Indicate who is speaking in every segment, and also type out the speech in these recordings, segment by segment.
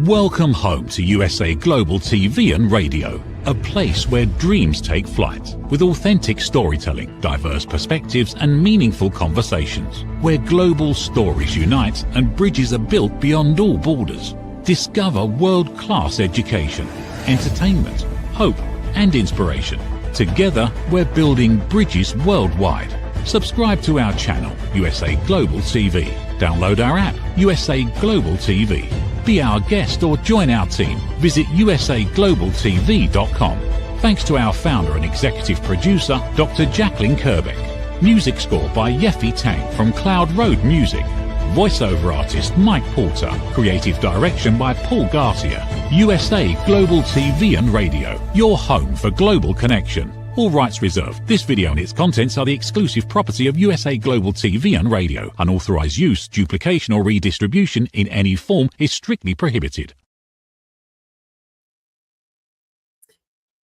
Speaker 1: Welcome home to USA Global TV and Radio, a place where dreams take flight, with authentic storytelling, diverse perspectives and meaningful conversations, where global stories unite and bridges are built beyond all borders. Discover world-class education, entertainment, hope and inspiration. Together, we're building bridges worldwide. Subscribe to our channel, USA Global TV. Download our app, USA Global TV. Be our guest or join our team. Visit usaglobaltv.com. Thanks to our founder and executive producer, Dr. Jacalyn Kerbeck. Music score by Yeffy Tang from Cloud Road Music. Voiceover artist Mike Porter. Creative direction by Paul Garcia. USA Global TV and Radio. Your home for global connection. All rights reserved. This video and its contents are the exclusive property of USA Global TV and Radio. Unauthorized use, duplication or redistribution in any form is strictly prohibited.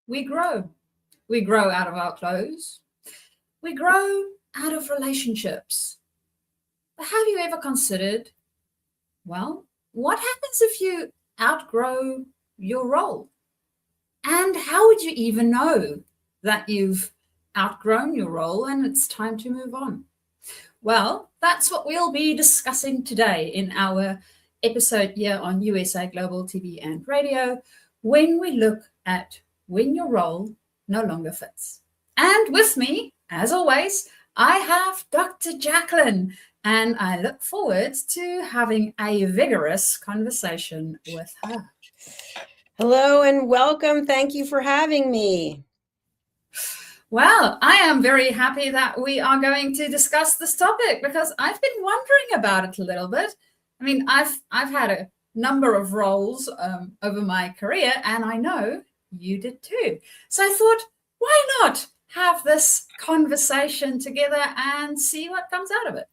Speaker 2: We grow. We grow out of our clothes. We grow out of relationships. But have you ever considered, well, what happens if you outgrow your role? And how would you even know that you've outgrown your role and it's time to move on? Well, that's what we'll be discussing today in our episode here on USA Global TV and Radio, when we look at when your role no longer fits. And with me, as always, I have Dr. Jacalyn, and I look forward to having a vigorous conversation with her.
Speaker 3: Hello and welcome. Thank you for having me.
Speaker 2: Well, I am very happy that we are going to discuss this topic because I've been wondering about it a little bit. I mean, I've had a number of roles over my career, and I know you did too. So I thought, why not have this conversation together and see what comes out of it?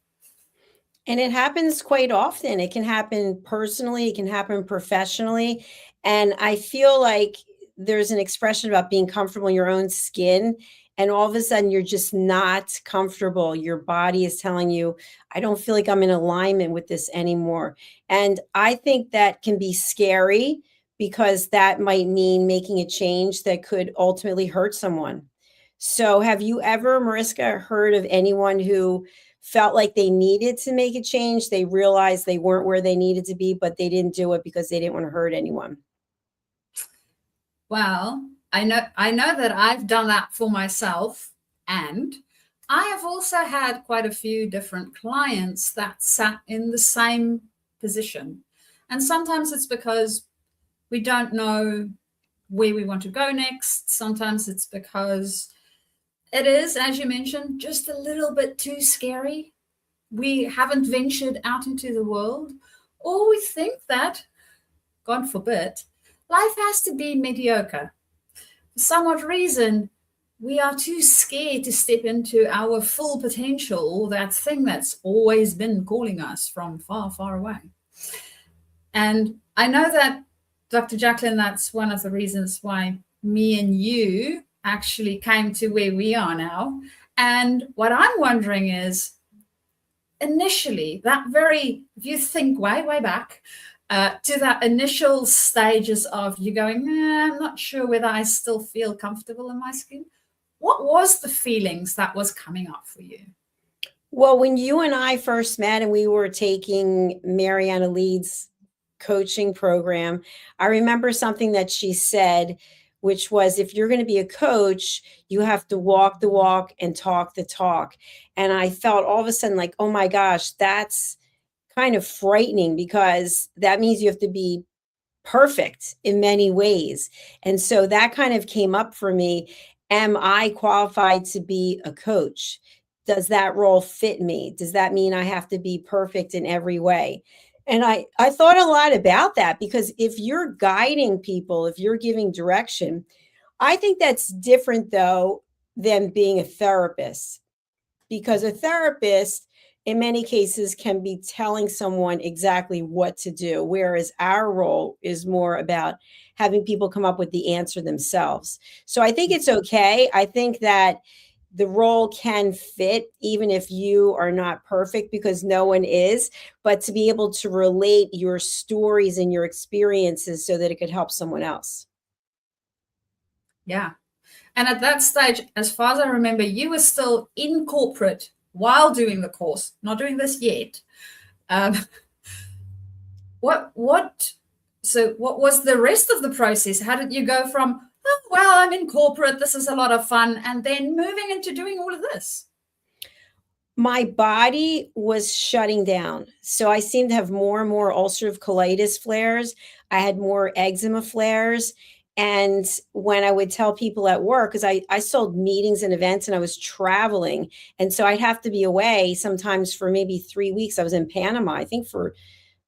Speaker 3: And it happens quite often. It can happen personally, it can happen professionally. And I feel like there's an expression about being comfortable in your own skin. And all of a sudden, you're just not comfortable. Your body is telling you, I don't feel like I'm in alignment with this anymore. And I think that can be scary because that might mean making a change that could ultimately hurt someone. So have you ever, Mariska, heard of anyone who felt like they needed to make a change? They realized they weren't where they needed to be, but they didn't do it because they didn't want to hurt anyone.
Speaker 2: Well, I know that I've done that for myself, and I have also had quite a few different clients that sat in the same position. And sometimes it's because we don't know where we want to go next. Sometimes it's because it is, as you mentioned, just a little bit too scary. We haven't ventured out into the world, or we think that, God forbid, life has to be mediocre. For some odd reason, we are too scared to step into our full potential, or that thing that's always been calling us from far, far away. And I know that, Dr. Jacalyn, that's one of the reasons why me and you actually came to where we are now. And what I'm wondering is, initially, if you think way, way back, to that initial stages of you going, I'm not sure whether I still feel comfortable in my skin. What was the feelings that was coming up for you?
Speaker 3: Well, when you and I first met and we were taking Mariana Leeds' coaching program, I remember something that she said, which was, if you're going to be a coach, you have to walk the walk and talk the talk. And I felt all of a sudden like, oh my gosh, that's kind of frightening, because that means you have to be perfect in many ways. And so that kind of came up for me. Am I qualified to be a coach? Does that role fit me? Does that mean I have to be perfect in every way? And I thought a lot about that, because if you're guiding people, if you're giving direction, I think that's different, though, than being a therapist, because a therapist in many cases can be telling someone exactly what to do, whereas our role is more about having people come up with the answer themselves. So I think it's okay. I think that the role can fit even if you are not perfect, because no one is, but to be able to relate your stories and your experiences so that it could help someone else.
Speaker 2: Yeah. And at that stage, as far as I remember, you were still in corporate while doing the course, not doing this yet. Um, what was the rest of the process? How did you go from, oh, well, I'm in corporate, this is a lot of fun, and then moving into doing all of this?
Speaker 3: My body was shutting down. So I seemed to have more and more ulcerative colitis flares. I had more eczema flares. And when I would tell people at work, because I sold meetings and events and I was traveling. And so I'd have to be away sometimes for maybe 3 weeks. I was in Panama, I think for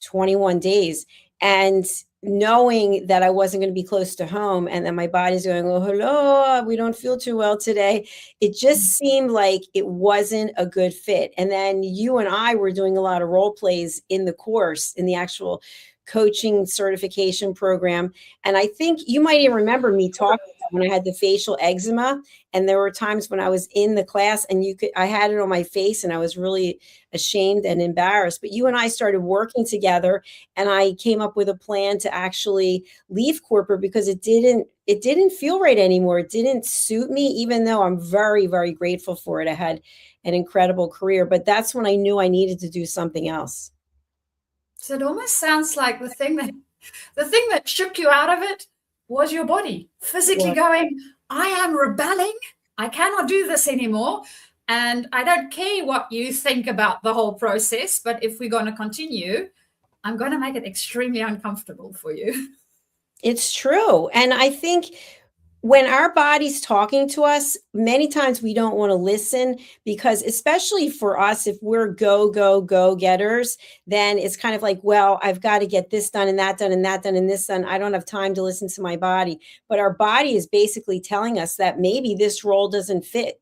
Speaker 3: 21 days. And knowing that I wasn't going to be close to home and that my body's going, oh, hello, we don't feel too well today. It just seemed like it wasn't a good fit. And then you and I were doing a lot of role plays in the course, in the actual coaching certification program. And I think you might even remember me talking about when I had the facial eczema. And there were times when I was in the class and I had it on my face and I was really ashamed and embarrassed. But you and I started working together and I came up with a plan to actually leave corporate because it didn't feel right anymore. It didn't suit me, even though I'm very, very grateful for it. I had an incredible career, but that's when I knew I needed to do something else.
Speaker 2: So it almost sounds like the thing that shook you out of it was your body physically going, I am rebelling. I cannot do this anymore. And I don't care what you think about the whole process, but if we're going to continue, I'm going to make it extremely uncomfortable for you.
Speaker 3: It's true. And I think when our body's talking to us, many times we don't want to listen because, especially for us, if we're go getters, then it's kind of like, well, I've got to get this done and that done and that done and this done. I don't have time to listen to my body. But our body is basically telling us that maybe this role doesn't fit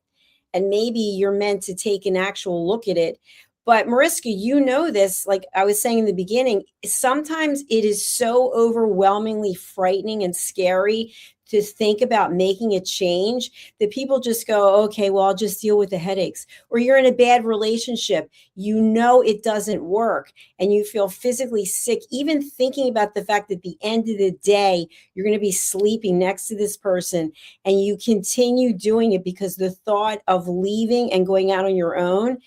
Speaker 3: and maybe you're meant to take an actual look at it. But Mariska, you know this, like I was saying in the beginning, sometimes it is so overwhelmingly frightening and scary to think about making a change that people just go, okay, well, I'll just deal with the headaches. Or you're in a bad relationship, you know it doesn't work, and you feel physically sick, even thinking about the fact that at the end of the day, you're going to be sleeping next to this person, and you continue doing it because the thought of leaving and going out on your own,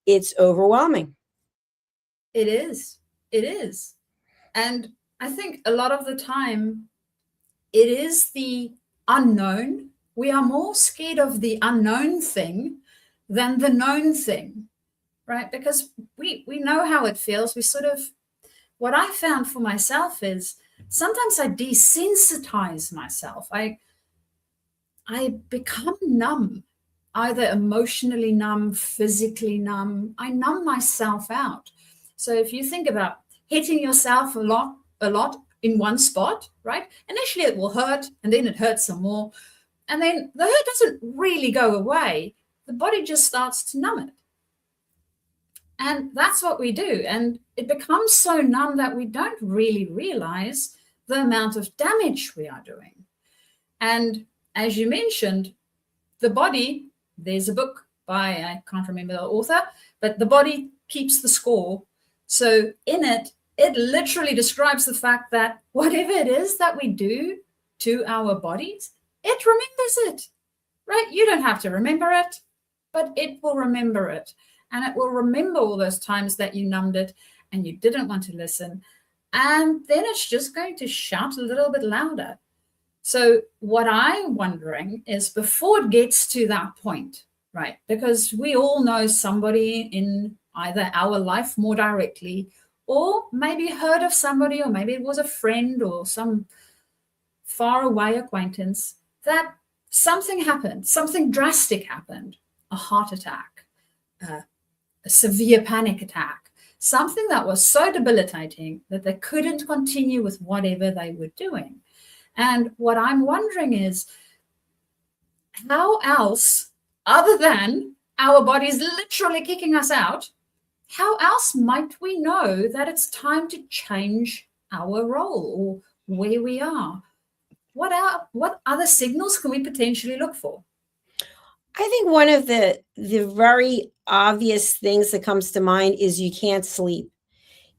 Speaker 3: it's overwhelming.
Speaker 2: It is. It is. And I think a lot of the time, it is the unknown. We are more scared of the unknown thing than the known thing, right? Because we know how it feels. What I found for myself is sometimes I desensitize myself. I become numb, either emotionally numb, physically numb. I numb myself out. So if you think about hitting yourself a lot in one spot, right? Initially it will hurt and then it hurts some more. And then the hurt doesn't really go away. The body just starts to numb it. And that's what we do. And it becomes so numb that we don't really realize the amount of damage we are doing. And as you mentioned, the body, there's a book by, I can't remember the author, but The Body Keeps the Score. So in it literally describes the fact that whatever it is that we do to our bodies, it remembers it, right? You don't have to remember it, but it will remember it. And it will remember all those times that you numbed it and you didn't want to listen. And then it's just going to shout a little bit louder. So what I'm wondering is, before it gets to that point, right? Because we all know somebody in either our life more directly, or maybe heard of somebody, or maybe it was a friend or some far away acquaintance, that something happened, something drastic happened, a heart attack, a severe panic attack, something that was so debilitating that they couldn't continue with whatever they were doing. And what I'm wondering is, how else, other than our bodies literally kicking us out, how else might we know that it's time to change our role or where we are? What other signals can we potentially look for?
Speaker 3: I think one of the very obvious things that comes to mind is you can't sleep.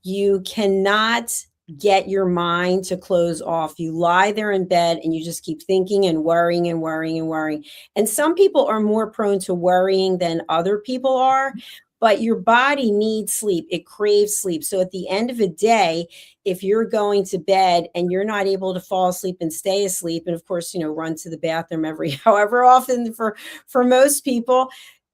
Speaker 3: You cannot get your mind to close off. You lie there in bed and you just keep thinking and worrying and worrying and worrying. And some people are more prone to worrying than other people are, but your body needs sleep. It craves sleep. So at the end of the day, if you're going to bed and you're not able to fall asleep and stay asleep, and of course, run to the bathroom every however often for most people,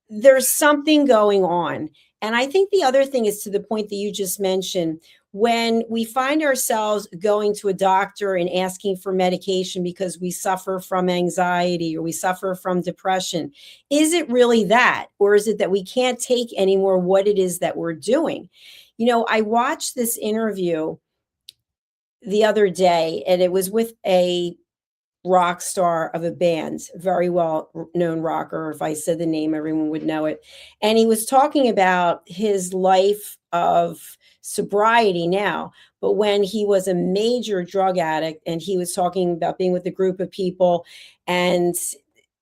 Speaker 3: there's something going on. And I think the other thing is to the point that you just mentioned, when we find ourselves going to a doctor and asking for medication because we suffer from anxiety or we suffer from depression, is it really that? Or is it that we can't take anymore what it is that we're doing? I watched this interview the other day, and it was with a rock star of a band, very well known rocker. If I said the name, everyone would know it. And he was talking about his life of sobriety now, but when he was a major drug addict, and he was talking about being with a group of people and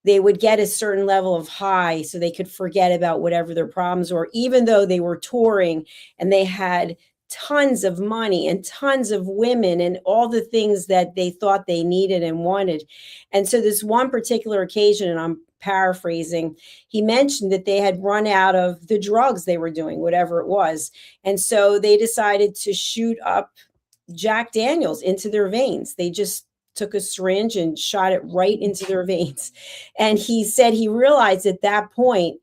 Speaker 3: they would get a certain level of high so they could forget about whatever their problems were, even though they were touring and they had tons of money and tons of women and all the things that they thought they needed and wanted. And so this one particular occasion, and I'm paraphrasing, he mentioned that they had run out of the drugs they were doing, whatever it was. And so they decided to shoot up Jack Daniels into their veins. They just took a syringe and shot it right into their veins. And he said he realized at that point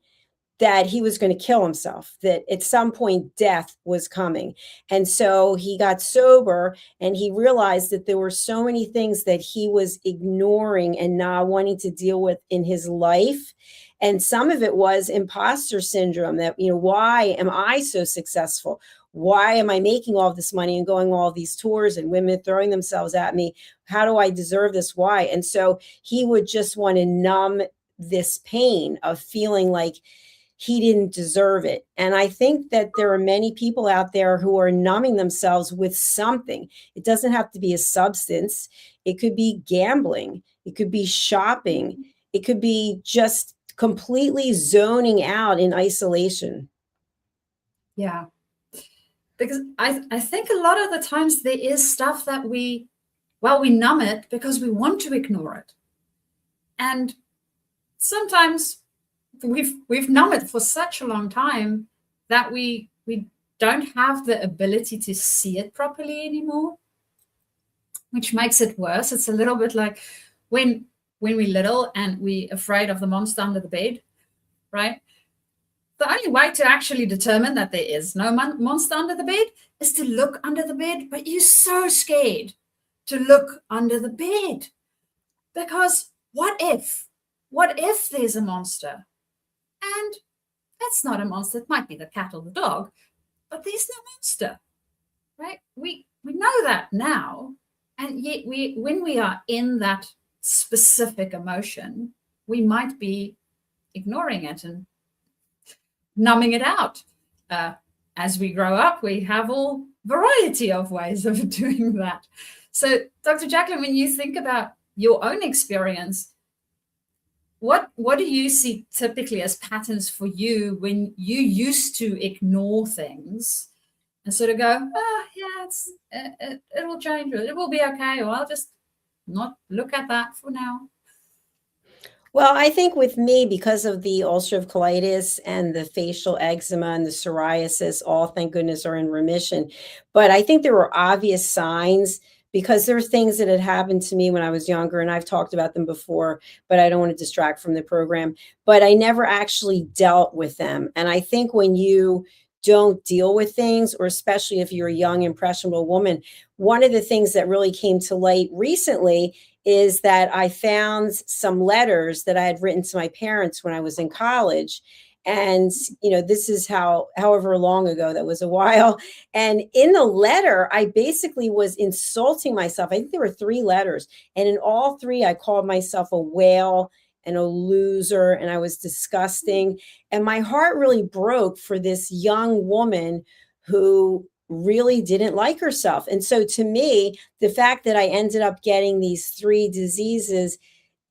Speaker 3: that he was going to kill himself, that at some point death was coming. And so he got sober and he realized that there were so many things that he was ignoring and not wanting to deal with in his life. And some of it was imposter syndrome, that, why am I so successful? Why am I making all this money and going all these tours and women throwing themselves at me? How do I deserve this? Why? And so he would just want to numb this pain of feeling like he didn't deserve it. And I think that there are many people out there who are numbing themselves with something. It doesn't have to be a substance. It could be gambling. It could be shopping. It could be just completely zoning out in isolation.
Speaker 2: Yeah. Because I think a lot of the times there is stuff that we numb it because we want to ignore it. And sometimes we've numbed it for such a long time that we don't have the ability to see it properly anymore, which makes it worse. It's a little bit like when we're little and we're afraid of the monster under the bed, right? The only way to actually determine that there is no monster under the bed is to look under the bed, but you're so scared to look under the bed because what if there's a monster? And that's not a monster. It might be the cat or the dog, but there's no monster, right? We know that now. And yet when we are in that specific emotion, we might be ignoring it and numbing it out. As we grow up, we have all variety of ways of doing that. So, Dr. Jacalyn, when you think about your own experience, what do you see typically as patterns for you when you used to ignore things and sort of go, it will change, or it will be okay, or I'll just not look at that for now?
Speaker 3: Well, I think with me, because of the ulcerative colitis and the facial eczema and the psoriasis, all, thank goodness, are in remission. But I think there were obvious signs, because there are things that had happened to me when I was younger, and I've talked about them before, but I don't want to distract from the program. But I never actually dealt with them. And I think when you don't deal with things, or especially if you're a young, impressionable woman, one of the things that really came to light recently is that I found some letters that I had written to my parents when I was in college. And, this is however long ago, that was a while. And in the letter, I basically was insulting myself. I think there were 3 letters. And in all 3, I called myself a whale and a loser, and I was disgusting. And my heart really broke for this young woman who really didn't like herself. And so to me, the fact that I ended up getting these 3 diseases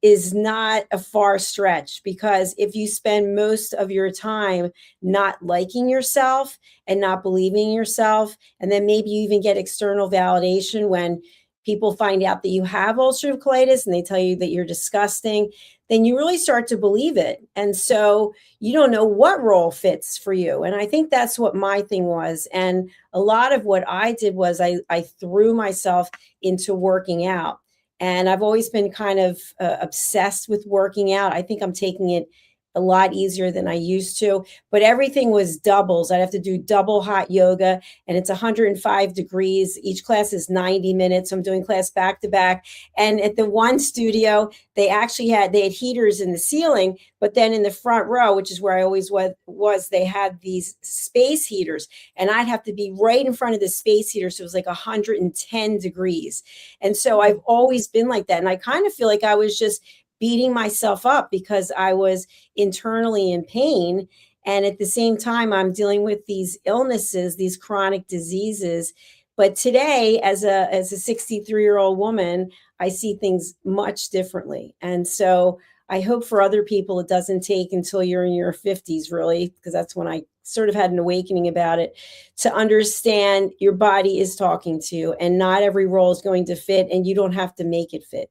Speaker 3: is not a far stretch, because if you spend most of your time not liking yourself and not believing in yourself, and then maybe you even get external validation when people find out that you have ulcerative colitis and they tell you that you're disgusting, then you really start to believe it. And so you don't know what role fits for you. And I think that's what my thing was. And a lot of what I did was I threw myself into working out. And I've always been kind of obsessed with working out. I think I'm taking it a lot easier than I used to, but everything was doubles. I'd have to do double hot yoga, and it's 105 degrees. Each class is 90 minutes. I'm doing class back to back. And at the one studio, they had heaters in the ceiling, but then in the front row, which is where I always was, they had these space heaters, and I'd have to be right in front of the space heater. So it was like 110 degrees. And so I've always been like that. And I kind of feel like I was just beating myself up because I was internally in pain. And at the same time, I'm dealing with these illnesses, these chronic diseases. But today, as a 63-year-old woman, I see things much differently. And so I hope for other people, it doesn't take until you're in your 50s, really, because that's when I sort of had an awakening about it, to understand your body is talking to you, and not every role is going to fit, and you don't have to make it fit.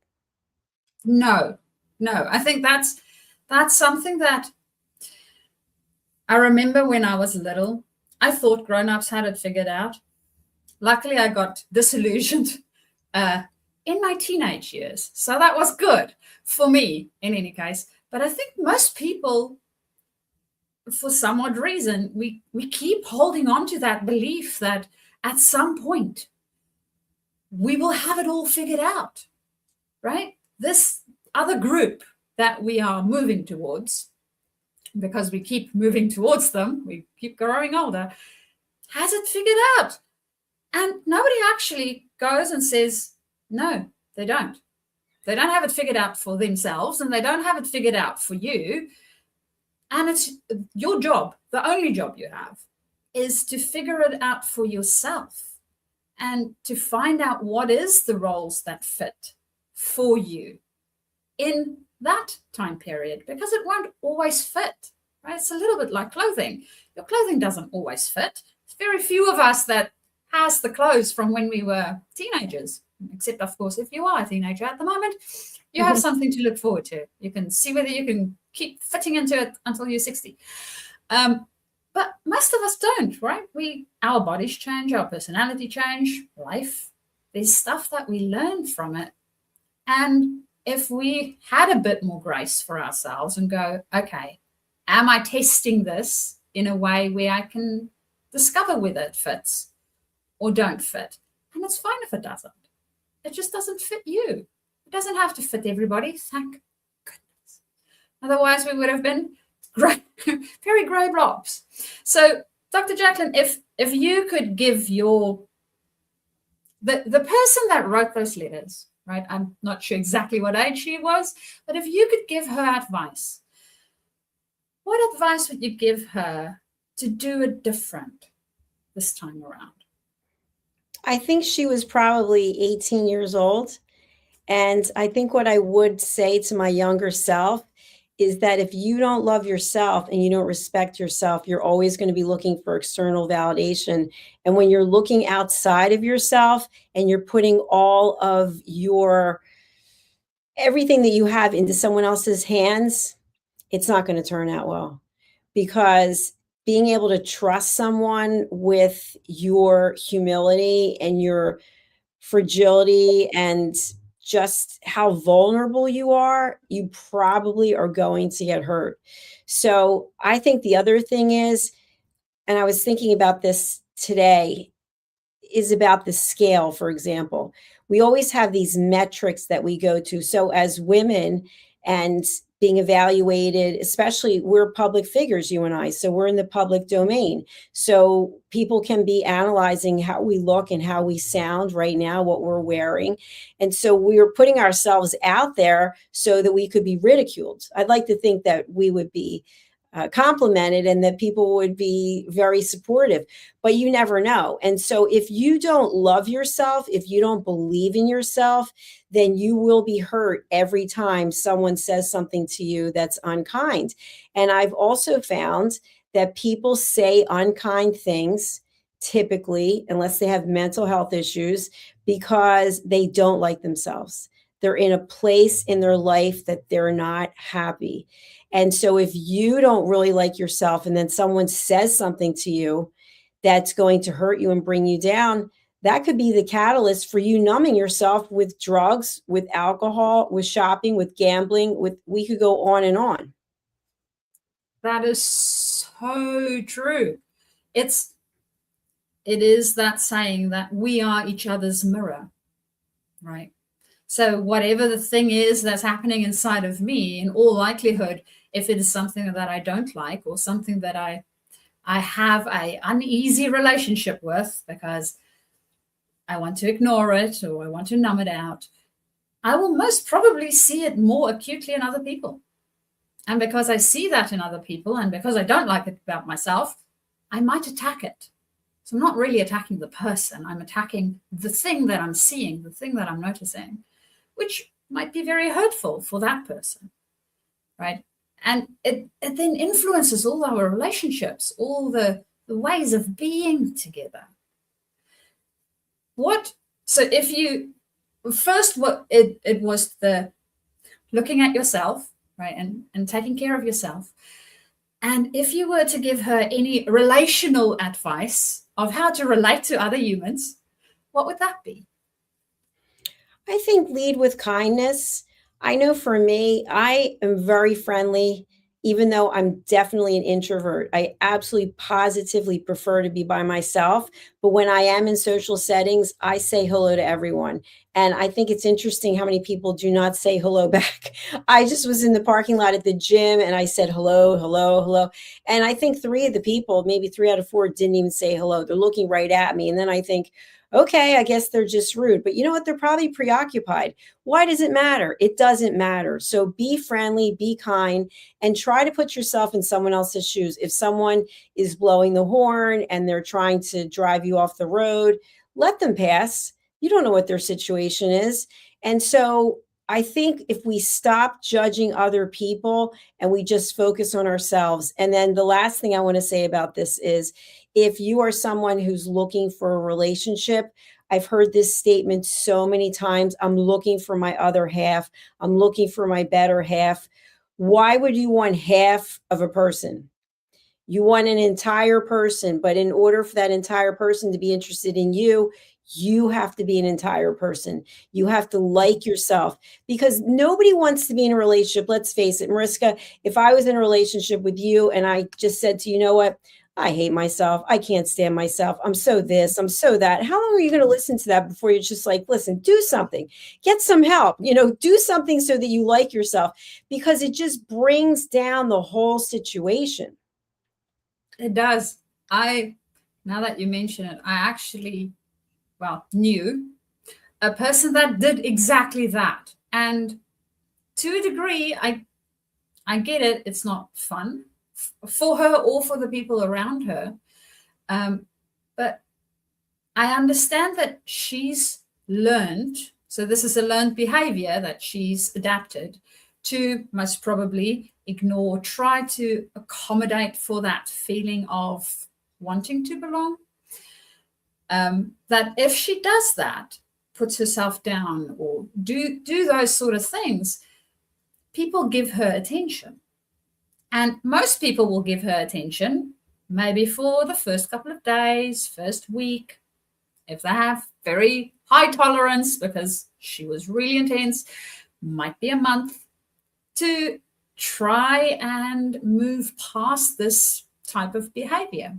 Speaker 2: No, I think that's something that I remember when I was little. I thought grown-ups had it figured out. Luckily, I got disillusioned in my teenage years. So that was good for me in any case. But I think most people, for some odd reason, we keep holding on to that belief that at some point we will have it all figured out, right? This other group that we are moving towards, because we keep moving towards them, we keep growing older, has it figured out. And nobody actually goes and says, no, they don't. They don't have it figured out for themselves, and they don't have it figured out for you. And it's your job, the only job you have, is to figure it out for yourself and to find out what is the roles that fit for you in that time period, because it won't always fit, right? It's a little bit like clothing. Your clothing doesn't always fit. It's very few of us that has the clothes from when we were teenagers, except, of course, if you are a teenager at the moment, you have something to look forward to. You can see whether you can keep fitting into it until you're 60. But most of us don't, right? Our bodies change, our personality change, life. There's stuff that we learn from it. And if we had a bit more grace for ourselves and go, okay, am I testing this in a way where I can discover whether it fits or don't fit? And it's fine if it doesn't. It just doesn't fit you. It doesn't have to fit everybody, thank goodness. Otherwise, we would have been very grey blobs. So, Dr. Jacalyn, if you could give the person that wrote those letters, right? I'm not sure exactly what age she was, but if you could give her advice, what advice would you give her to do it different this time around?
Speaker 3: I think she was probably 18 years old. And I think what I would say to my younger self is that if you don't love yourself and you don't respect yourself, you're always going to be looking for external validation. And when you're looking outside of yourself and you're putting all of everything that you have into someone else's hands, it's not going to turn out well. Because being able to trust someone with your humility and your fragility and just how vulnerable you are, you probably are going to get hurt. So I think the other thing is, and I was thinking about this today, is about the scale, for example. We always have these metrics that we go to. So as women and being evaluated, especially we're public figures, you and I, so we're in the public domain. So people can be analyzing how we look and how we sound right now, what we're wearing. And so we're putting ourselves out there so that we could be ridiculed. I'd like to think that we would be complimented and that people would be very supportive, but you never know. And so if you don't love yourself, if you don't believe in yourself, then you will be hurt every time someone says something to you that's unkind. And I've also found that people say unkind things typically, unless they have mental health issues, because they don't like themselves. They're in a place in their life that they're not happy. And so if you don't really like yourself and then someone says something to you that's going to hurt you and bring you down, that could be the catalyst for you numbing yourself with drugs, with alcohol, with shopping, with gambling, we could go on and on.
Speaker 2: That is so true. It is that saying that we are each other's mirror, right? So whatever the thing is that's happening inside of me, in all likelihood, if it is something that I don't like or something that I have an uneasy relationship with because I want to ignore it or I want to numb it out, I will most probably see it more acutely in other people. And because I see that in other people and because I don't like it about myself, I might attack it. So I'm not really attacking the person. I'm attacking the thing that I'm seeing, the thing that I'm noticing, which might be very hurtful for that person, right? And it then influences all our relationships, all the ways of being together. So if you, first, what it was the looking at yourself, right, and taking care of yourself. And if you were to give her any relational advice of how to relate to other humans, what would that be?
Speaker 3: I think lead with kindness. I know for me, I am very friendly, even though I'm definitely an introvert. I absolutely positively prefer to be by myself. But when I am in social settings, I say hello to everyone. And I think it's interesting how many people do not say hello back. I just was in the parking lot at the gym and I said hello, hello, hello. And I think 3 of the people, maybe 3 out of 4, didn't even say hello. They're looking right at me. And then I think, okay, I guess they're just rude. But you know what? They're probably preoccupied. Why does it matter? It doesn't matter. So be friendly, be kind, and try to put yourself in someone else's shoes. If someone is blowing the horn and they're trying to drive you off the road, let them pass. You don't know what their situation is. And so I think if we stop judging other people and we just focus on ourselves. And then the last thing I want to say about this is, if you are someone who's looking for a relationship, I've heard this statement so many times, I'm looking for my other half. I'm looking for my better half. Why would you want half of a person? You want an entire person, but in order for that entire person to be interested in you, you have to be an entire person. You have to like yourself, because nobody wants to be in a relationship. Let's face it, Mariska, if I was in a relationship with you and I just said to you, know what? I hate myself. I can't stand myself. I'm so this, I'm so that. How long are you going to listen to that before you're just like, listen, do something, get some help, do something so that you like yourself, because it just brings down the whole situation.
Speaker 2: It does. Now that you mention it, I actually, knew a person that did exactly that. And to a degree, I get it. It's not fun for her or for the people around her. But I understand that she's learned. So this is a learned behavior that she's adapted to, most probably ignore, try to accommodate for that feeling of wanting to belong. That if she does that, puts herself down or do those sort of things, people give her attention. And most people will give her attention maybe for the first couple of days, first week, if they have very high tolerance because she was really intense, might be a month, to try and move past this type of behavior.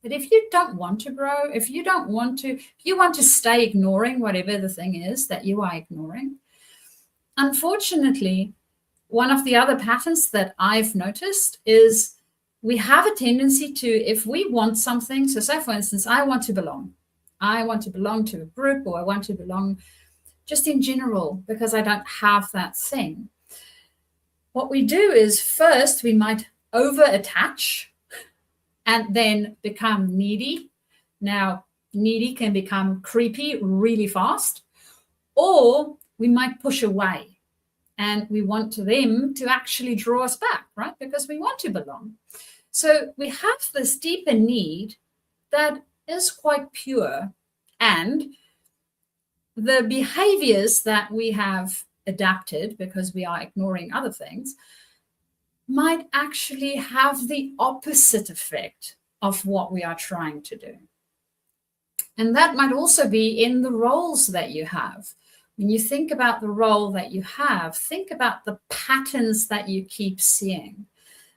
Speaker 2: But if you don't want to grow, if you want to stay ignoring whatever the thing is that you are ignoring, unfortunately, one of the other patterns that I've noticed is we have a tendency to, if we want something, so say for instance, I want to belong to a group, or I want to belong just in general because I don't have that thing. What we do is first we might over attach and then become needy. Now, needy can become creepy really fast, or we might push away and we want them to actually draw us back, right? Because we want to belong. So we have this deeper need that is quite pure, and the behaviors that we have adapted because we are ignoring other things might actually have the opposite effect of what we are trying to do. And that might also be in the roles that you have. When you think about the role that you have, think about the patterns that you keep seeing,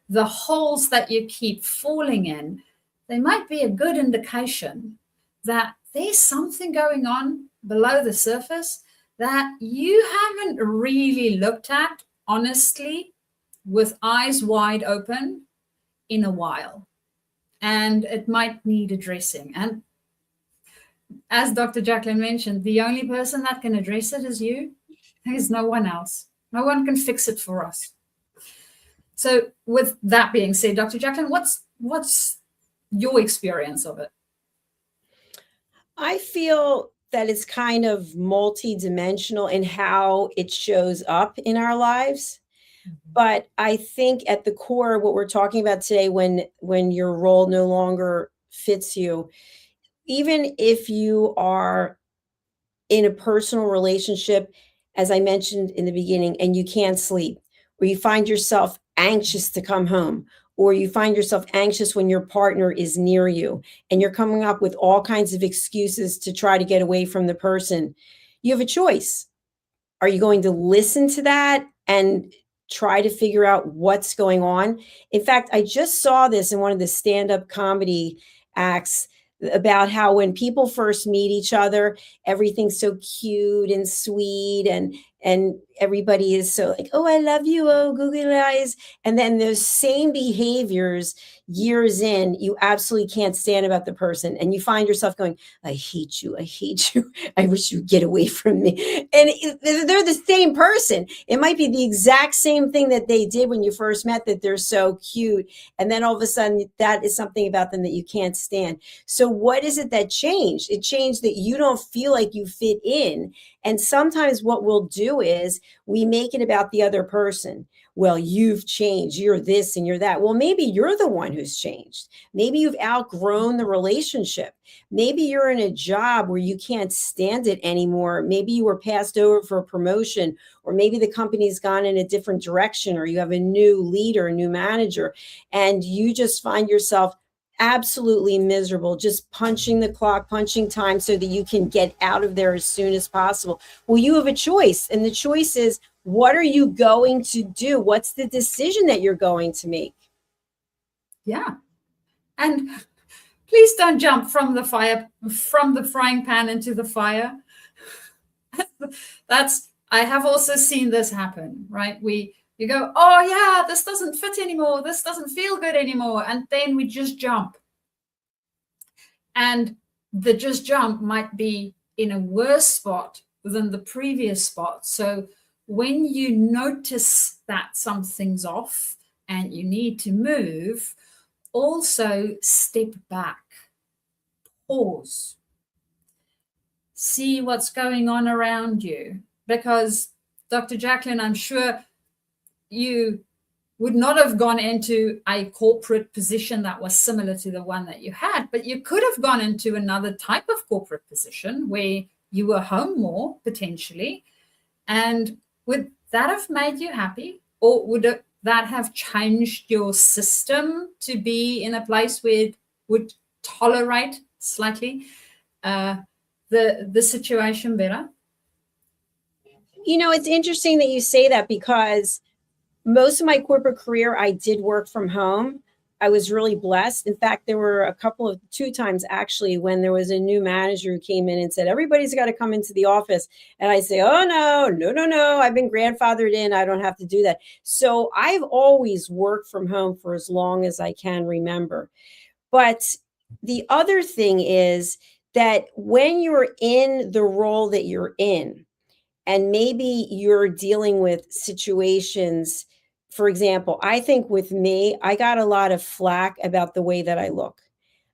Speaker 2: the holes that you keep falling in. They might be a good indication that there's something going on below the surface that you haven't really looked at honestly with eyes wide open in a while. And it might need addressing. And as Dr. Jacalyn mentioned, the only person that can address it is you. There's no one else. No one can fix it for us. So with that being said, Dr. Jacalyn, what's your experience of it?
Speaker 3: I feel that it's kind of multidimensional in how it shows up in our lives. But I think at the core, what we're talking about today, when your role no longer fits you, even if you are in a personal relationship, as I mentioned in the beginning, and you can't sleep, or you find yourself anxious to come home, or you find yourself anxious when your partner is near you, and you're coming up with all kinds of excuses to try to get away from the person, you have a choice. Are you going to listen to that and try to figure out what's going on? In fact, I just saw this in one of the stand-up comedy acts about how when people first meet each other, everything's so cute and sweet, and everybody is so like, oh, I love you, oh, googly eyes. And then those same behaviors years in, you absolutely can't stand about the person. And you find yourself going, I hate you. I hate you. I wish you'd get away from me. And they're the same person. It might be the exact same thing that they did when you first met, that they're so cute. And then all of a sudden, that is something about them that you can't stand. So what is it that changed? It changed that you don't feel like you fit in. And sometimes what we'll do is we make it about the other person. Well, you've changed. You're this and you're that. Well, maybe you're the one who's changed. Maybe you've outgrown the relationship. Maybe you're in a job where you can't stand it anymore. Maybe you were passed over for a promotion, or maybe the company's gone in a different direction, or you have a new leader, a new manager, and you just find yourself absolutely miserable, just punching the clock, punching time so that you can get out of there as soon as possible. Well, you have a choice, and the choice is, what are you going to do? What's the decision that you're going to make?
Speaker 2: Yeah. And please don't jump from the frying pan into the fire. I have also seen this happen, right? You go, oh yeah, this doesn't fit anymore. This doesn't feel good anymore. And then we just jump. And the just jump might be in a worse spot than the previous spot. So when you notice that something's off and you need to move, also step back, pause, see what's going on around you. Because Dr. Jacalyn, I'm sure you would not have gone into a corporate position that was similar to the one that you had, but you could have gone into another type of corporate position where you were home more potentially. And would that have made you happy? Or would that have changed your system to be in a place where it would tolerate slightly the situation better?
Speaker 3: You know, it's interesting that you say that, because most of my corporate career, I did work from home. I was really blessed. In fact, there were two times actually when there was a new manager who came in and said, everybody's got to come into the office. And I say, oh, no. I've been grandfathered in. I don't have to do that. So I've always worked from home for as long as I can remember. But the other thing is that when you're in the role that you're in, and maybe you're dealing with situations for example, I think with me, I got a lot of flack about the way that I look,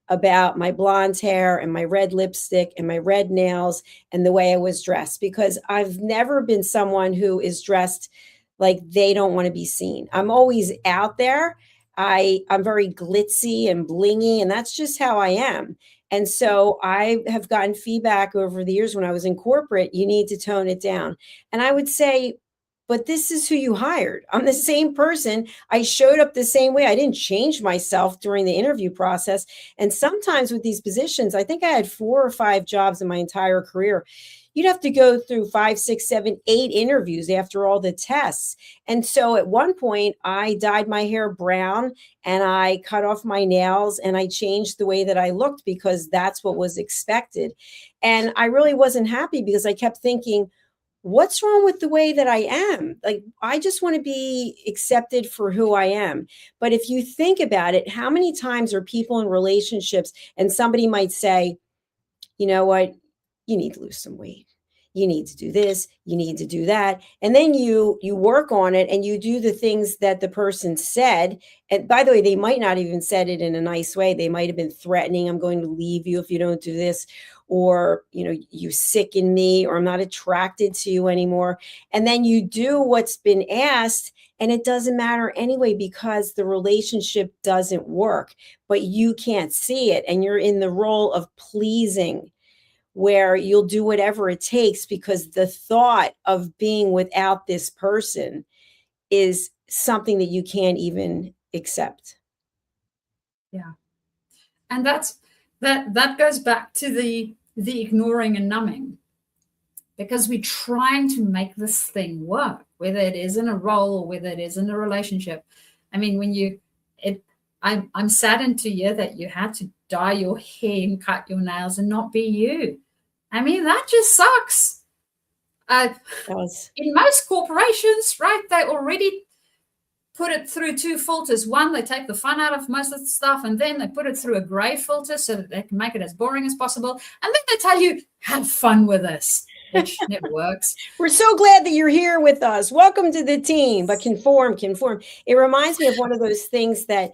Speaker 3: about my blonde hair and my red lipstick and my red nails and the way I was dressed, because I've never been someone who is dressed like they don't want to be seen. I'm always out there. I'm very glitzy and blingy, and that's just how I am. And so I have gotten feedback over the years when I was in corporate, you need to tone it down. And I would say, but this is who you hired. I'm the same person. I showed up the same way. I didn't change myself during the interview process. And sometimes with these positions, I think I had 4 or 5 jobs in my entire career. You'd have to go through 5, 6, 7, 8 interviews after all the tests. And so at one point, I dyed my hair brown and I cut off my nails and I changed the way that I looked because that's what was expected. And I really wasn't happy because I kept thinking, what's wrong with the way that I am? Like, I just want to be accepted for who I am. But if you think about it, how many times are people in relationships and somebody might say, you know what, you need to lose some weight. You need to do this, you need to do that. And then you work on it and you do the things that the person said. And by the way, they might not even said it in a nice way. They might have been threatening, I'm going to leave you if you don't do this, or, you know, you sicken me, or I'm not attracted to you anymore. And then you do what's been asked and it doesn't matter anyway because the relationship doesn't work, but you can't see it. And you're in the role of pleasing, where you'll do whatever it takes because the thought of being without this person is something that you can't even accept.
Speaker 2: Yeah. And that goes back to the ignoring and numbing, because we're trying to make this thing work, whether it is in a role or whether it is in a relationship. I mean, I'm saddened to hear that you had to dye your hair and cut your nails and not be you. I mean, that just sucks. In most corporations, right, they already put it through 2 filters. One, they take the fun out of most of the stuff, and then they put it through a gray filter so that they can make it as boring as possible. And then they tell you, have fun with this, which never works.
Speaker 3: We're so glad that you're here with us. Welcome to the team, but conform. It reminds me of one of those things that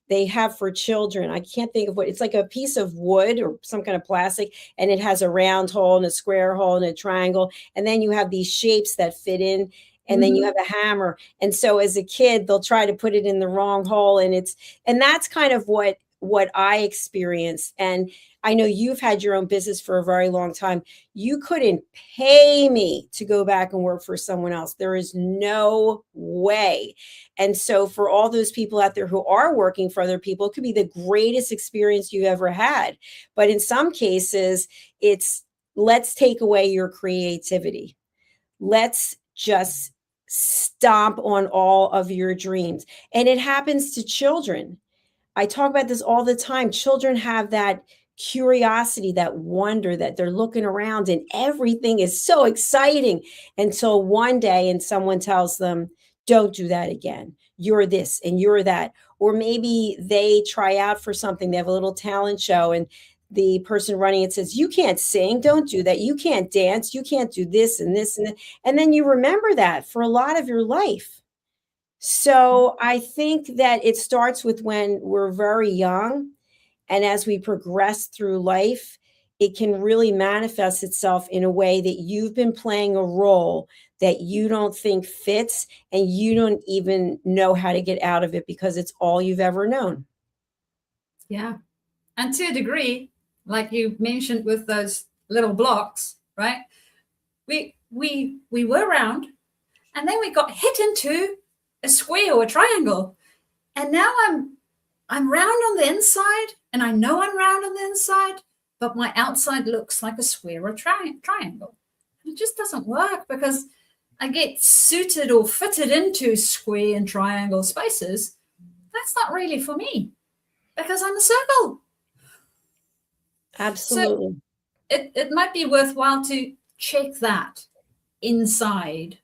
Speaker 3: they have for children. I can't think of what it's like, a piece of wood or some kind of plastic, and it has a round hole and a square hole and a triangle. And then you have these shapes that fit in, and then you have a hammer. And so as a kid, they'll try to put it in the wrong hole. And that's kind of what I experienced. And I know you've had your own business for a very long time. You couldn't pay me to go back and work for someone else. There is no way. And so for all those people out there who are working for other people, it could be the greatest experience you ever had. But in some cases, it's let's take away your creativity. Let's just stomp on all of your dreams. And it happens to children. I talk about this all the time. Children have that curiosity, that wonder, that they're looking around and everything is so exciting until one day and someone tells them, don't do that again. You're this and you're that. Or maybe they try out for something. They have a little talent show and the person running it says, you can't sing, don't do that. You can't dance, you can't do this and this and that. And then you remember that for a lot of your life. So I think that it starts with when we're very young. And as we progress through life, it can really manifest itself in a way that you've been playing a role that you don't think fits and you don't even know how to get out of it because it's all you've ever known.
Speaker 2: Yeah. And to a degree, like you mentioned with those little blocks, right? We were round and then we got hit into a square or a triangle. And now I'm round on the inside and I know I'm round on the inside, but my outside looks like a square or triangle. And it just doesn't work because I get suited or fitted into square and triangle spaces. That's not really for me because I'm a circle.
Speaker 3: Absolutely.
Speaker 2: So it might be worthwhile to check that inside,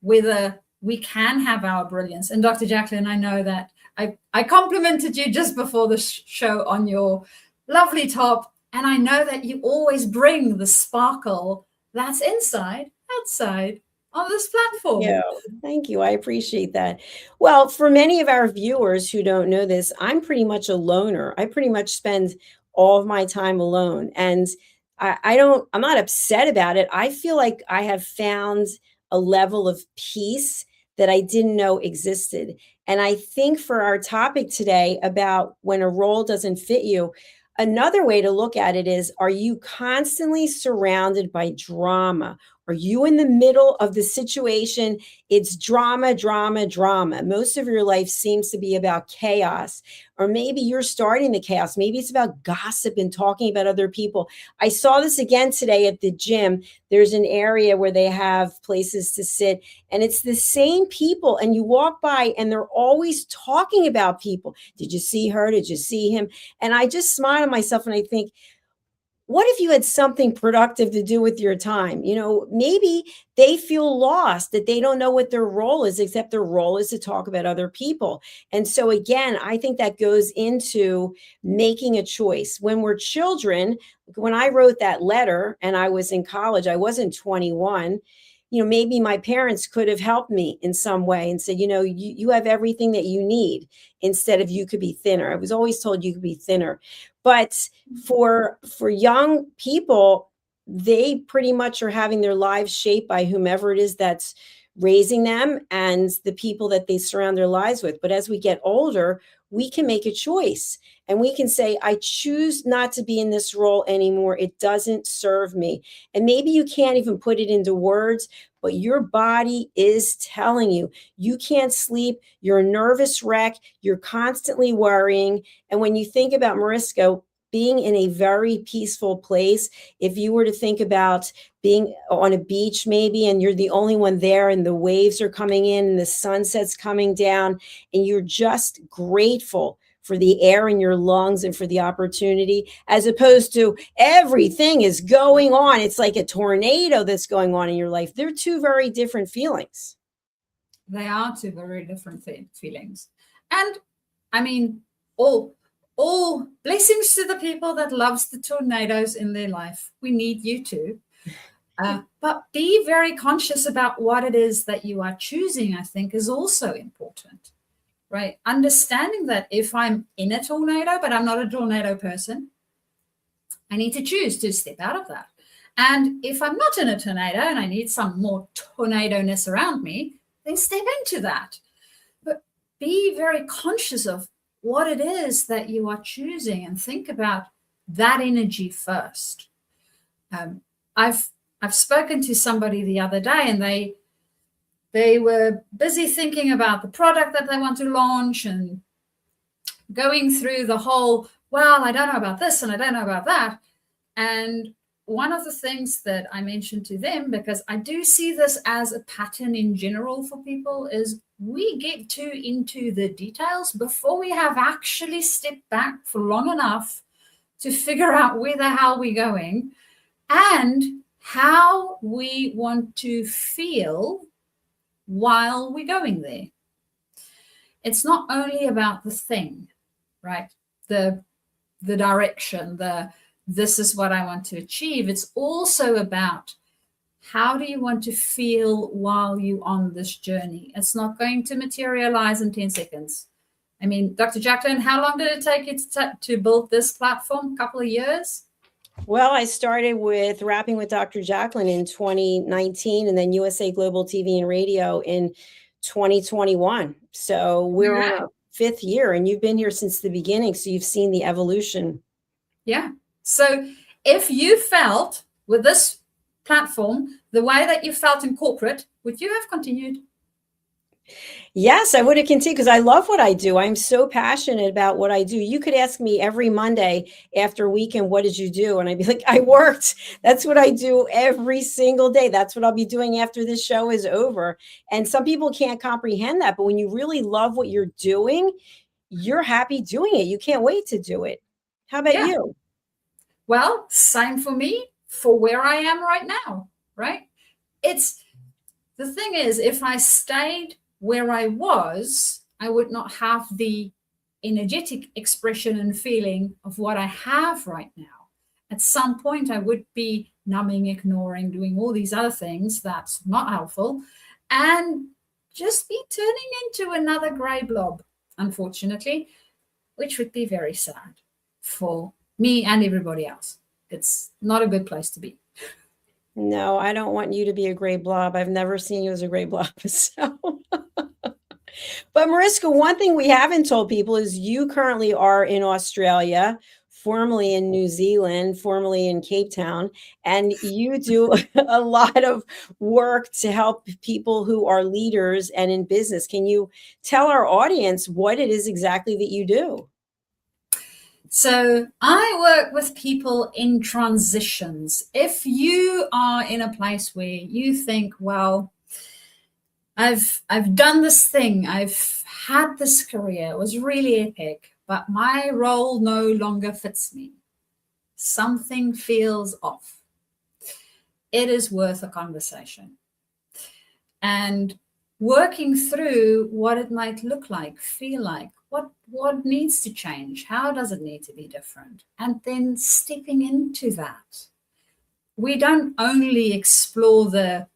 Speaker 2: whether we can have our brilliance. And Dr. Jacalyn, I know that I complimented you just before the show on your lovely top. And I know that you always bring the sparkle that's inside, outside. on this platform.
Speaker 3: Yeah, thank you. I appreciate that. Well, for many of our viewers who don't know this, I'm pretty much a loner. I pretty much spend all of my time alone. And I'm not upset about it. I feel like I have found a level of peace that I didn't know existed. And I think for our topic today about when a role doesn't fit you, another way to look at it is, are you constantly surrounded by drama? Are you in the middle of the situation? It's drama, drama, drama. Most of your life seems to be about chaos. Or maybe you're starting the chaos. Maybe it's about gossip and talking about other people. I saw this again today at the gym. There's an area where they have places to sit, and it's the same people. And you walk by and they're always talking about people. Did you see her? Did you see him? And I just smile to myself and I think, what if you had something productive to do with your time? Maybe they feel lost, that they don't know what their role is, except their role is to talk about other people. And so again, I think that goes into making a choice. When we're children, when I wrote that letter and I was in college, I wasn't 21. Maybe my parents could have helped me in some way and said, you have everything that you need, instead of you could be thinner. I was always told you could be thinner. But for young people, they pretty much are having their lives shaped by whomever it is that's raising them and the people that they surround their lives with. But as we get older, we can make a choice and we can say, I choose not to be in this role anymore. It doesn't serve me. And maybe you can't even put it into words, but your body is telling you. You can't sleep. You're a nervous wreck. You're constantly worrying. And when you think about Mariska, being in a very peaceful place, if you were to think about being on a beach maybe, and you're the only one there and the waves are coming in and the sunset's coming down, and you're just grateful for the air in your lungs and for the opportunity, as opposed to everything is going on. It's like a tornado that's going on in your life. They're two very different feelings.
Speaker 2: They are two very different feelings. And I mean, all blessings to the people that loves the tornadoes in their life. We need you too. But be very conscious about what it is that you are choosing, I think, is also important, right? Understanding that if I'm in a tornado, but I'm not a tornado person, I need to choose to step out of that. And if I'm not in a tornado and I need some more tornado-ness around me, then step into that. But be very conscious of what it is that you are choosing and think about that energy first. I've spoken to somebody the other day and they were busy thinking about the product that they want to launch and going through the whole, well, I don't know about this and I don't know about that. And one of the things that I mentioned to them, because I do see this as a pattern in general for people, is we get too into the details before we have actually stepped back for long enough to figure out where the hell we're going and how we want to feel while we're going there. It's not only about the thing, right? The direction, this is what I want to achieve. It's also about how do you want to feel while you're on this journey? It's not going to materialize in 10 seconds. I mean, Dr. Jacalyn, how long did it take you to build this platform? A couple of years?
Speaker 3: Well, I started with Rapping with Dr. Jacalyn in 2019 and then USA Global TV and Radio in 2021. So we're on our 5th year and you've been here since the beginning. So you've seen the evolution.
Speaker 2: Yeah. So if you felt with this platform the way that you felt in corporate, would you have continued?
Speaker 3: Yes, I would have continued because I love what I do. I'm so passionate about what I do. You could ask me every Monday after a weekend, what did you do? And I'd be like, I worked. That's what I do every single day. That's what I'll be doing after this show is over. And some people can't comprehend that. But when you really love what you're doing, you're happy doing it. You can't wait to do it. How about you?
Speaker 2: Well, same for me, for where I am right now, right? The thing is, if I stayed where I was, I would not have the energetic expression and feeling of what I have right now. At some point, I would be numbing, ignoring, doing all these other things that's not helpful, and just be turning into another gray blob, unfortunately, which would be very sad for me and everybody else. It's not a good place to be.
Speaker 3: No, I don't want you to be a gray blob. I've never seen you as a gray blob. So, but Mariska, one thing we haven't told people is you currently are in Australia, formerly in New Zealand, formerly in Cape Town, and you do a lot of work to help people who are leaders and in business. Can you tell our audience what it is exactly that you do?
Speaker 2: So I work with people in transitions. If you are in a place where you think, well, I've done this thing, I've had this career, it was really epic, but my role no longer fits me. Something feels off. It is worth a conversation. And working through what it might look like, feel like, what needs to change, how does it need to be different, and then stepping into that. We don't only explore the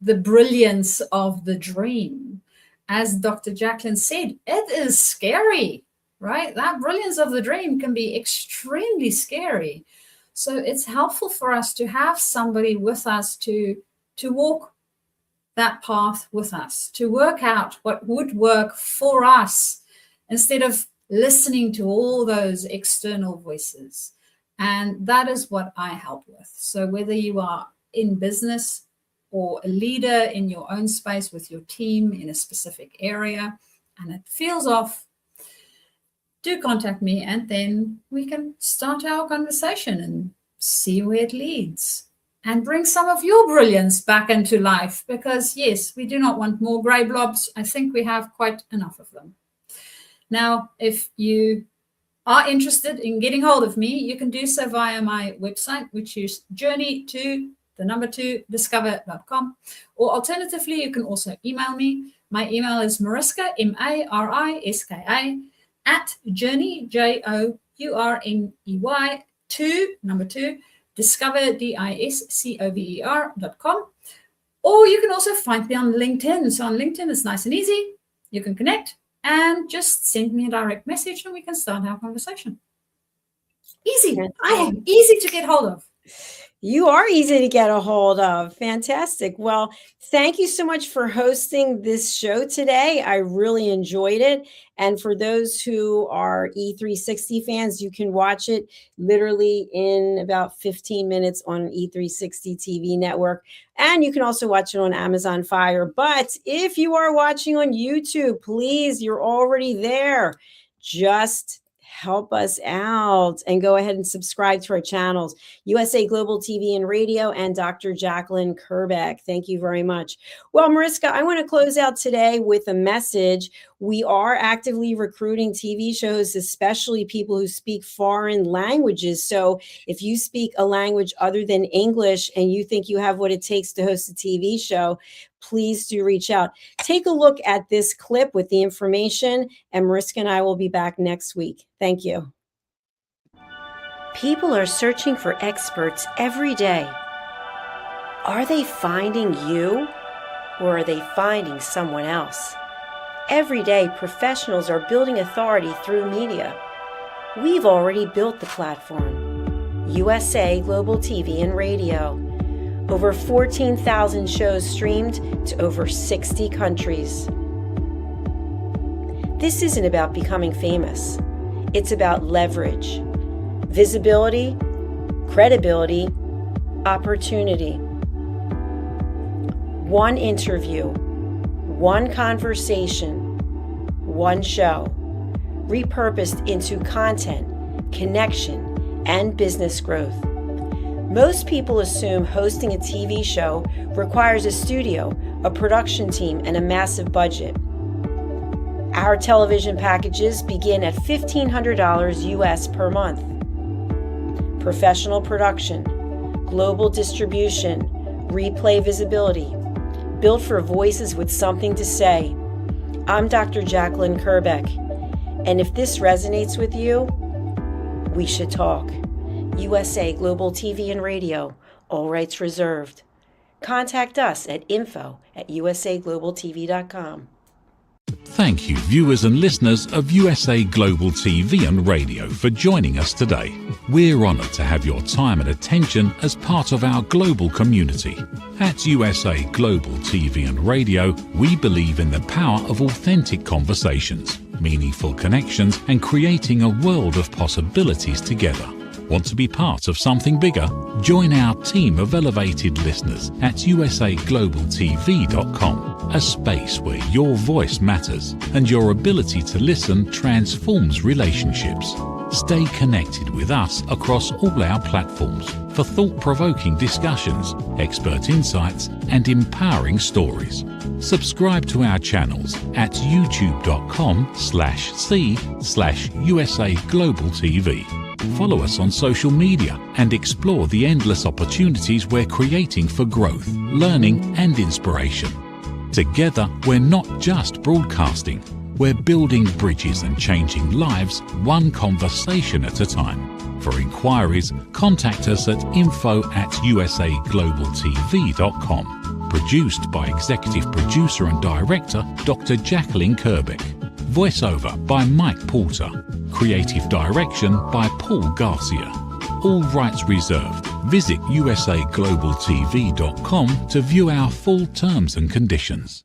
Speaker 2: brilliance of the dream. As Dr. Jacalyn said, it is scary, right? That brilliance of the dream can be extremely scary. So it's helpful for us to have somebody with us to walk that path with us, to work out what would work for us, instead of listening to all those external voices. And that is what I help with. So whether you are in business or a leader in your own space with your team in a specific area, and it feels off, do contact me, and then we can start our conversation and see where it leads and bring some of your brilliance back into life. Because yes, we do not want more gray blobs. I think we have quite enough of them. Now, if you are interested in getting hold of me, you can do so via my website, which is journey2discover.com. Or alternatively, you can also email me. My email is Mariska, Mariska, @journey, JOURNEY, 2, discover, DISCOVER.com. Or you can also find me on LinkedIn. So on LinkedIn, it's nice and easy. You can connect and just send me a direct message and we can start our conversation. Easy. I am easy to get hold of.
Speaker 3: You are easy to get a hold of. Fantastic. Well, thank you so much for hosting this show today. I really enjoyed it. And for those who are E360 fans, you can watch it literally in about 15 minutes on E360 TV network. And you can also watch it on Amazon Fire. But if you are watching on YouTube, please, you're already there. Just help us out and go ahead and subscribe to our channels, USA Global TV and Radio and Dr. Jacalyn Kerbeck. Thank you very much. Well, Mariska, I want to close out today with a message. We are actively recruiting TV shows, especially people who speak foreign languages. So if you speak a language other than English and you think you have what it takes to host a TV show, please do reach out. Take a look at this clip with the information, and Mariska and I will be back next week. Thank you. People are searching for experts every day. Are they finding you, or are they finding someone else? Every day, professionals are building authority through media. We've already built the platform. USA Global TV and Radio. Over 14,000 shows streamed to over 60 countries. This isn't about becoming famous. It's about leverage, visibility, credibility, opportunity. One interview, one conversation, one show, repurposed into content, connection, and business growth. Most people assume hosting a TV show requires a studio, a production team, and a massive budget. Our television packages begin at $1,500 US per month. Professional production, global distribution, replay visibility, built for voices with something to say. I'm Dr. Jacalyn Kerbeck, and if this resonates with you, we should talk. USA Global TV and Radio All rights reserved. Contact us at info@usaglobaltv.com.
Speaker 1: Thank you, viewers and listeners of USA Global TV and Radio, for joining us today. We're honoured to have your time and attention as part of our global community. At USA Global TV and Radio, we believe in the power of authentic conversations, meaningful connections, and creating a world of possibilities together. Want to be part of something bigger? Join our team of elevated listeners at usaglobaltv.com, a space where your voice matters and your ability to listen transforms relationships. Stay connected with us across all our platforms for thought-provoking discussions, expert insights, and empowering stories. Subscribe to our channels at youtube.com/c/USA Global TV. Follow us on social media and explore the endless opportunities we're creating for growth, learning, and inspiration. Together, we're not just broadcasting, we're building bridges and changing lives one conversation at a time. For inquiries, contact us at info@usaglobaltv.com. Produced by Executive Producer and Director Dr. Jacalyn Kerbeck. Voiceover by Mike Porter. Creative direction by Paul Garcia. All rights reserved. Visit usaglobaltv.com to view our full terms and conditions.